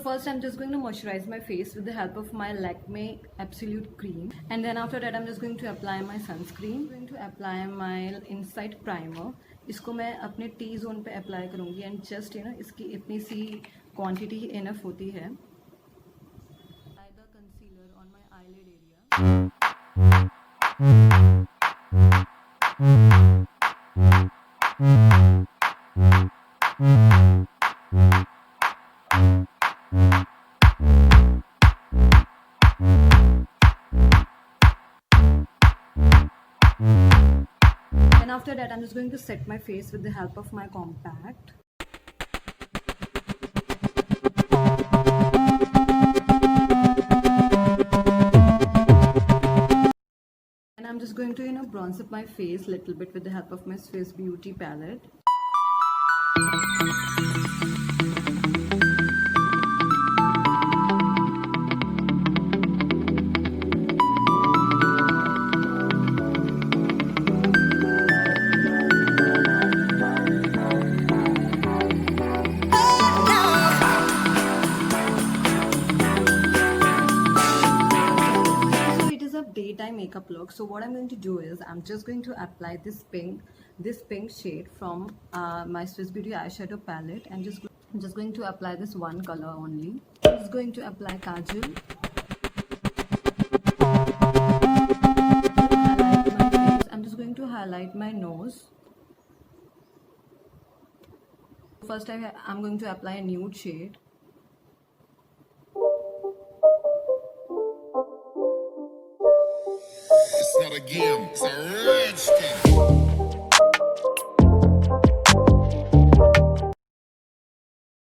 first I'm just going to moisturize my face with the help of my Lakme Absolute Cream, and then after that I'm just going to apply my sunscreen. I'm going to apply my Insight Primer. इसको मैं अपने T zone पे apply करूँगी, and just इसकी इतनी सी quantity enough होती है. Apply the concealer on my eyelid and after that I'm just going to set my face with the help of my compact. And I'm just going to bronze up my face a little bit with the help of my Swiss Beauty palette. Daytime makeup look. So what I'm going to do is I'm just going to apply this pink shade from my Swiss Beauty eyeshadow palette, and I'm just going to apply this one color only. I'm just going to apply kajal. I'm just going to highlight my nose. First I'm going to apply a nude shade. It's not a game, it's a real